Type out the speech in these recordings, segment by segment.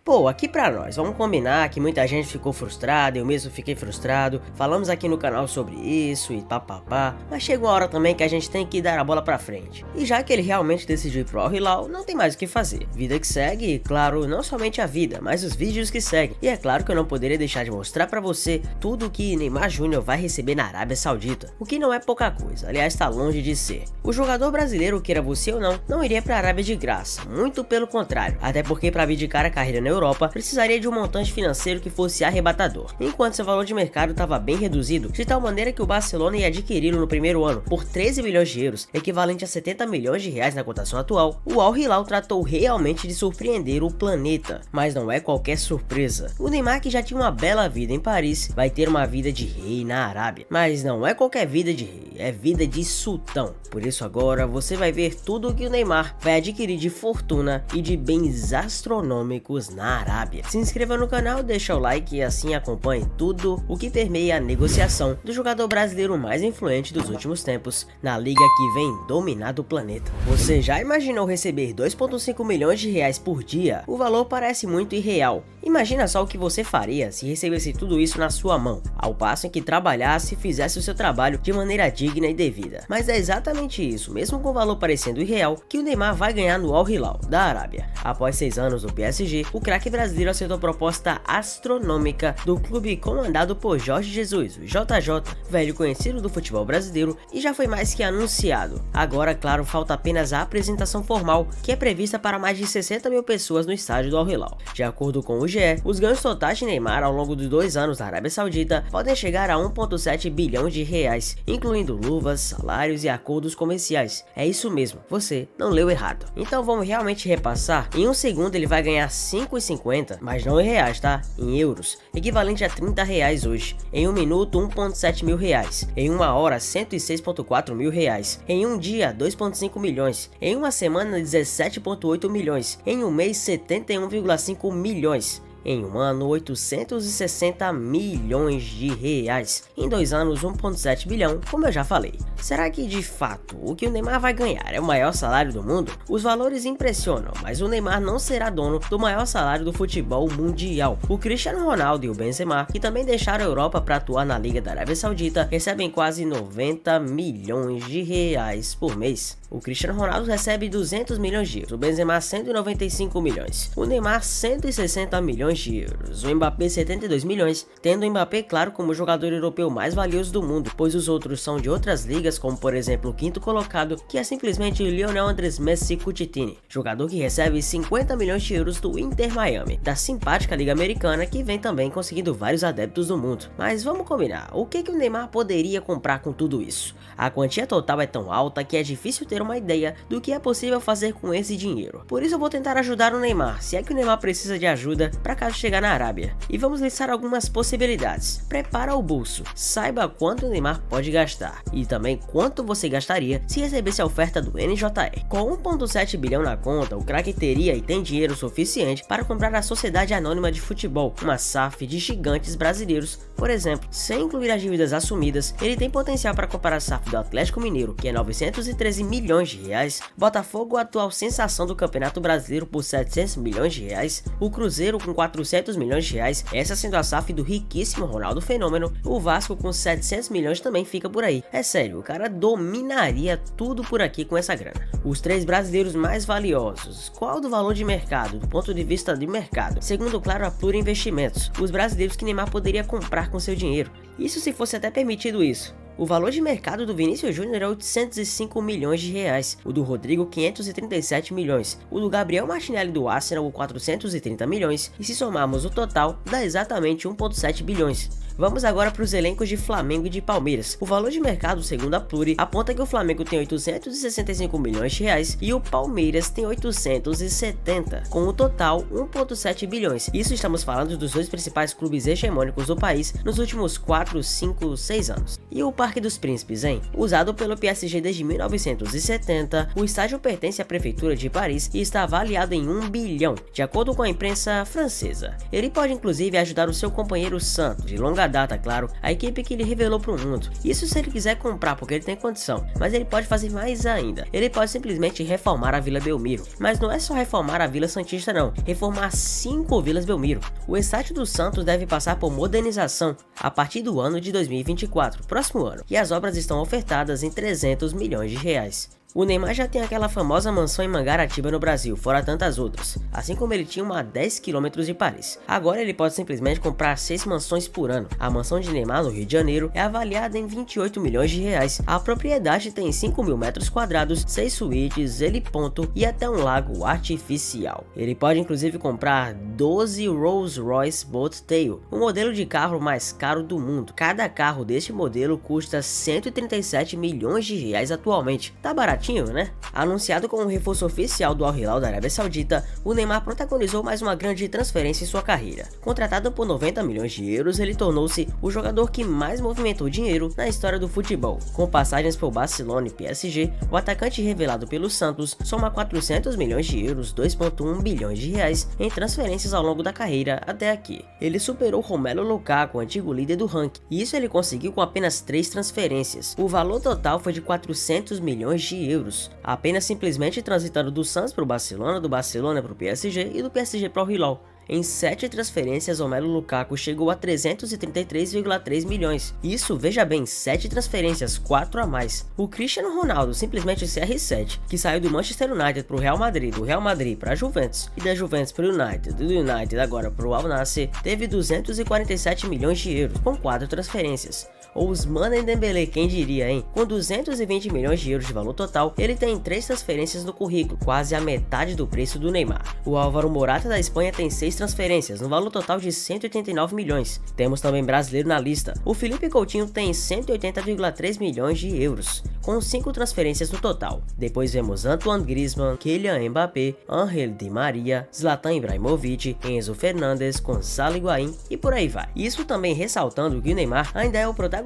Pô, aqui pra nós, vamos combinar que muita gente ficou frustrada, eu mesmo fiquei frustrado, falamos aqui no canal sobre isso e papapá, mas chega uma hora também que a gente tem que dar a bola pra frente. E já que ele realmente decidiu ir pro Al Hilal, não tem mais o que fazer. Vida que segue e, claro, não somente a vida, mas os vídeos que seguem. E é claro que eu não poderia deixar de mostrar pra você tudo o que Neymar Júnior vai receber na Arábia Saudita, o que não é pouca coisa, aliás tá longe de ser. O jogador brasileiro, queira você ou não iria pra Arábia de graça, muito pelo contrário, até porque pra abdicar a carreira na Europa, precisaria de um montante financeiro que fosse arrebatador, enquanto seu valor de mercado estava bem reduzido, de tal maneira que o Barcelona ia adquiri-lo no primeiro ano por 13 milhões de euros, equivalente a 70 milhões de reais na cotação atual. O Al Hilal tratou realmente de surpreender o planeta, mas não é qualquer surpresa. O Neymar, que já tinha uma bela vida em Paris, vai ter uma vida de rei na Arábia, mas não é qualquer vida de rei, é vida de sultão. Por isso agora você vai ver tudo o que o Neymar vai adquirir de fortuna e de bens astronômicos na Arábia. Se inscreva no canal, deixa o like e assim acompanhe tudo o que permeia a negociação do jogador brasileiro mais influente dos últimos tempos na liga que vem dominar o planeta. Você já imaginou receber 2,5 milhões de reais por dia? O valor parece muito irreal. Imagina só o que você faria se recebesse tudo isso na sua mão, ao passo em que trabalhasse e fizesse o seu trabalho de maneira digna e devida. Mas é exatamente isso, mesmo com o valor parecendo irreal, que o Neymar vai ganhar no Al Hilal, da Arábia. Após 6 anos no PSG, o craque brasileiro aceitou a proposta astronômica do clube comandado por Jorge Jesus, o JJ, velho conhecido do futebol brasileiro, e já foi mais que anunciado. Agora, claro, falta apenas a apresentação formal, que é prevista para mais de 60 mil pessoas no estádio do Al Hilal. De acordo com o GE, os ganhos totais de Neymar ao longo dos 2 anos na Arábia Saudita podem chegar a 1,7 bilhão de reais, incluindo luvas, salários e acordos comerciais. É isso mesmo, você não leu errado. Então vamos realmente repassar. Em um segundo ele vai ganhar 5,50, mas não em reais, tá? Em euros, equivalente a 30 reais hoje. Em um minuto, 1,7 mil reais. Em uma hora, 106,4 mil reais. Em um dia, 2,5 milhões. Em uma semana, 17,8 milhões. Em um mês, 71,5 milhões. Em um ano, 860 milhões de reais. Em 2 anos, 1,7 bilhão, como eu já falei. Será que de fato o que o Neymar vai ganhar é o maior salário do mundo? Os valores impressionam, mas o Neymar não será dono do maior salário do futebol mundial. O Cristiano Ronaldo e o Benzema, que também deixaram a Europa para atuar na Liga da Arábia Saudita, recebem quase 90 milhões de reais por mês. O Cristiano Ronaldo recebe 200 milhões de euros, o Benzema 195 milhões, o Neymar 160 milhões de euros, o Mbappé 72 milhões, tendo o Mbappé claro como o jogador europeu mais valioso do mundo, pois os outros são de outras ligas, como por exemplo o quinto colocado, que é simplesmente Lionel Andrés Messi Coutinho, jogador que recebe 50 milhões de euros do Inter Miami, da simpática Liga Americana, que vem também conseguindo vários adeptos do mundo. Mas vamos combinar, o que o Neymar poderia comprar com tudo isso? A quantia total é tão alta que é difícil ter uma ideia do que é possível fazer com esse dinheiro. Por isso eu vou tentar ajudar o Neymar, se é que o Neymar precisa de ajuda para caso chegar na Arábia. E vamos listar algumas possibilidades. Prepara o bolso, saiba quanto o Neymar pode gastar e também quanto você gastaria se recebesse a oferta do NJR. Com 1,7 bilhão na conta, o craque teria e tem dinheiro suficiente para comprar a Sociedade Anônima de Futebol, uma SAF de gigantes brasileiros. Por exemplo, sem incluir as dívidas assumidas, ele tem potencial para comprar a SAF do Atlético Mineiro, que é 913 milhões de reais, Botafogo, a atual sensação do Campeonato Brasileiro, por 700 milhões de reais, o Cruzeiro com 400 milhões de reais, essa sendo a SAF do riquíssimo Ronaldo Fenômeno, o Vasco com 700 milhões também fica por aí. É sério, o cara dominaria tudo por aqui com essa grana. Os 3 brasileiros mais valiosos, qual do valor de mercado, do ponto de vista de mercado? Segundo, claro, a Pluri Investimentos, os brasileiros que Neymar poderia comprar com seu dinheiro. Isso se fosse até permitido isso. O valor de mercado do Vinícius Júnior é 805 milhões de reais, o do Rodrigo 537 milhões, o do Gabriel Martinelli do Arsenal 430 milhões, e se somarmos o total, dá exatamente 1,7 bilhões. Vamos agora para os elencos de Flamengo e de Palmeiras. O valor de mercado, segundo a Pluri, aponta que o Flamengo tem 865 milhões de reais e o Palmeiras tem 870, com o total 1,7 bilhões. Isso estamos falando dos 2 principais clubes hegemônicos do país nos últimos 4, 5, 6 anos. E o Parque dos Príncipes, hein? Usado pelo PSG desde 1970, o estádio pertence à Prefeitura de Paris e está avaliado em 1 bilhão, de acordo com a imprensa francesa. Ele pode inclusive ajudar o seu companheiro Santos, de longa longa data, claro, a equipe que ele revelou pro mundo. Isso se ele quiser comprar, porque ele tem condição, mas ele pode fazer mais ainda. Ele pode simplesmente reformar a Vila Belmiro, mas não é só reformar a Vila Santista não, reformar 5 Vilas Belmiro. O estádio do Santos deve passar por modernização a partir do ano de 2024, próximo ano, e as obras estão ofertadas em 300 milhões de reais. O Neymar já tem aquela famosa mansão em Mangaratiba no Brasil, fora tantas outras, assim como ele tinha uma a 10 km de Paris. Agora ele pode simplesmente comprar 6 mansões por ano. A mansão de Neymar no Rio de Janeiro é avaliada em 28 milhões de reais. A propriedade tem 5.000 metros quadrados, 6 suítes, heliponto e até um lago artificial. Ele pode inclusive comprar 12 Rolls-Royce Boat-Tail, o modelo de carro mais caro do mundo. Cada carro deste modelo custa 137 milhões de reais atualmente. Tá baratinho, né? Anunciado como um reforço oficial do Al Hilal da Arábia Saudita, o Neymar protagonizou mais uma grande transferência em sua carreira. Contratado por 90 milhões de euros, ele tornou-se o jogador que mais movimentou dinheiro na história do futebol. Com passagens por Barcelona e PSG, o atacante revelado pelo Santos soma 400 milhões de euros, 2,1 bilhões de reais em transferências ao longo da carreira até aqui. Ele superou Romelu Lukaku, antigo líder do ranking, e isso ele conseguiu com apenas 3 transferências. O valor total foi de 400 milhões de euros, apenas simplesmente transitando do Santos para o Barcelona, do Barcelona para o PSG e do PSG para o Hilal. Em 7 transferências, Romelu Lukaku chegou a 333,3 milhões. Isso, veja bem, 7 transferências, 4 a mais. O Cristiano Ronaldo, simplesmente CR7, que saiu do Manchester United para o Real Madrid, do Real Madrid para a Juventus e da Juventus para o United, do United agora para o Al Nassr, teve 247 milhões de euros, com 4 transferências. Ousmane Dembélé, quem diria, hein? Com 220 milhões de euros de valor total, ele tem 3 transferências no currículo, quase a metade do preço do Neymar. O Álvaro Morata da Espanha tem 6 transferências, no valor total de 189 milhões. Temos também brasileiro na lista. O Felipe Coutinho tem 180,3 milhões de euros, com 5 transferências no total. Depois vemos Antoine Griezmann, Kylian Mbappé, Ángel Di Maria, Zlatan Ibrahimovic, Enzo Fernandes, Gonçalo Higuaín e por aí vai. Isso também ressaltando que o Neymar ainda é o protagonista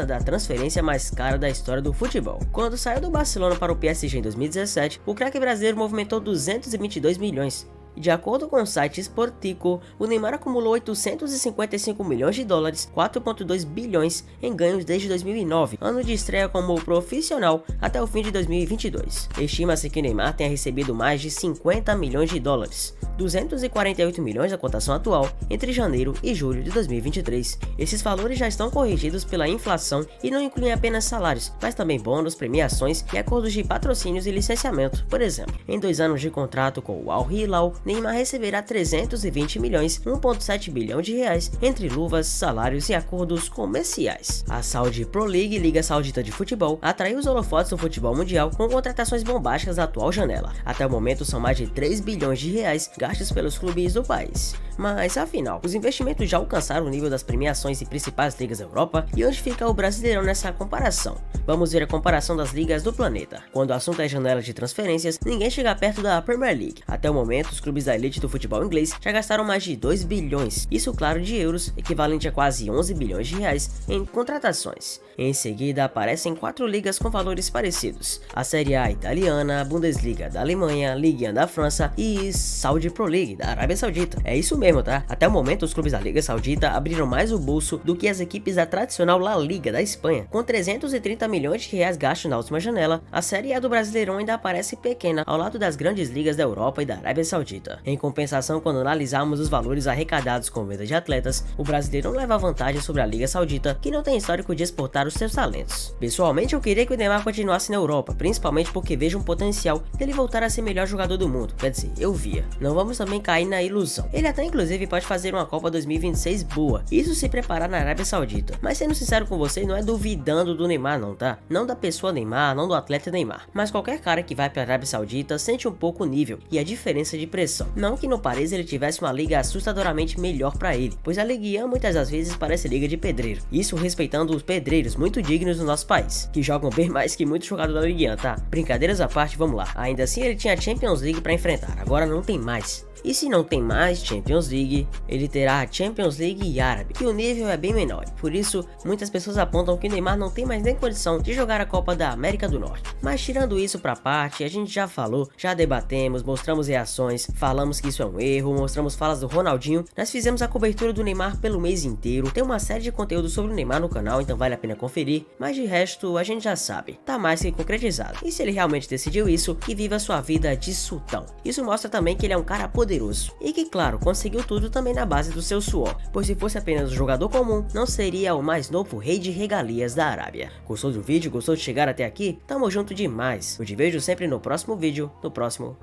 da transferência mais cara da história do futebol. Quando saiu do Barcelona para o PSG em 2017, o craque brasileiro movimentou 222 milhões. De acordo com o site Sportico, o Neymar acumulou 855 milhões de dólares, 4,2 bilhões em ganhos desde 2009, ano de estreia como profissional, até o fim de 2022. Estima-se que Neymar tenha recebido mais de 50 milhões de dólares, 248 milhões da cotação atual, entre janeiro e julho de 2023. Esses valores já estão corrigidos pela inflação e não incluem apenas salários, mas também bônus, premiações e acordos de patrocínios e licenciamento. Por exemplo, em 2 anos de contrato com o Al Hilal, Neymar receberá 320 milhões, 1,7 bilhão de reais, entre luvas, salários e acordos comerciais. A Saudi Pro League, Liga Saudita de Futebol, atraiu os holofotes do futebol mundial com contratações bombásticas da atual janela. Até o momento são mais de 3 bilhões de reais gastos pelos clubes do país. Mas afinal, os investimentos já alcançaram o nível das premiações e principais ligas da Europa, e onde fica o Brasileirão nessa comparação? Vamos ver a comparação das ligas do planeta. Quando o assunto é janela de transferências, ninguém chega perto da Premier League. Até o momento, os clubes da elite do futebol inglês já gastaram mais de 2 bilhões, isso claro de euros, equivalente a quase 11 bilhões de reais em contratações. Em seguida aparecem 4 ligas com valores parecidos: a Série A italiana, a Bundesliga da Alemanha, Ligue 1 da França e Saudi Pro League da Arábia Saudita. É isso mesmo, tá? Até o momento os clubes da Liga Saudita abriram mais o bolso do que as equipes da tradicional La Liga da Espanha. Com 330 milhões de reais gastos na última janela, a Série A do Brasileirão ainda aparece pequena ao lado das grandes ligas da Europa e da Arábia Saudita. Em compensação, quando analisarmos os valores arrecadados com venda de atletas, o Brasileirão leva vantagem sobre a Liga Saudita, que não tem histórico de exportar os seus talentos. Pessoalmente, eu queria que o Neymar continuasse na Europa, principalmente porque vejo um potencial dele voltar a ser o melhor jogador do mundo. Quer dizer, eu via. Não vamos também cair na ilusão. Ele até inclusive pode fazer uma Copa 2026 boa, isso se preparar na Arábia Saudita. Mas sendo sincero com vocês, não é duvidando do Neymar não, tá? Não da pessoa Neymar, não do atleta Neymar. Mas qualquer cara que vai pra Arábia Saudita sente um pouco o nível e a diferença de pressão. Não que no Paris ele tivesse uma liga assustadoramente melhor pra ele, pois a Ligue 1 muitas das vezes parece liga de pedreiro. Isso respeitando os pedreiros muito dignos do nosso país, que jogam bem mais que muitos jogadores da Ligue 1, tá? Brincadeiras à parte, vamos lá. Ainda assim ele tinha a Champions League pra enfrentar, agora não tem mais. E se não tem mais Champions League, ele terá a Champions League Árabe, que o nível é bem menor. Por isso, muitas pessoas apontam que o Neymar não tem mais nem condição de jogar a Copa da América do Norte. Mas tirando isso pra parte, a gente já falou, já debatemos, mostramos reações, falamos que isso é um erro, mostramos falas do Ronaldinho, nós fizemos a cobertura do Neymar pelo mês inteiro, tem uma série de conteúdo sobre o Neymar no canal, então vale a pena conferir, mas de resto a gente já sabe, tá mais que concretizado. E se ele realmente decidiu isso, que viva sua vida de sultão. Isso mostra também que ele é um cara poderoso, e que claro, conseguiu tudo também na base do seu suor, pois se fosse apenas um jogador comum, não seria o mais novo rei de regalias da Arábia. Gostou do vídeo? Gostou de chegar até aqui? Tamo junto demais. Eu te vejo sempre no próximo vídeo, no próximo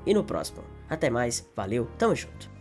e no próximo. Até mais, valeu, tamo junto.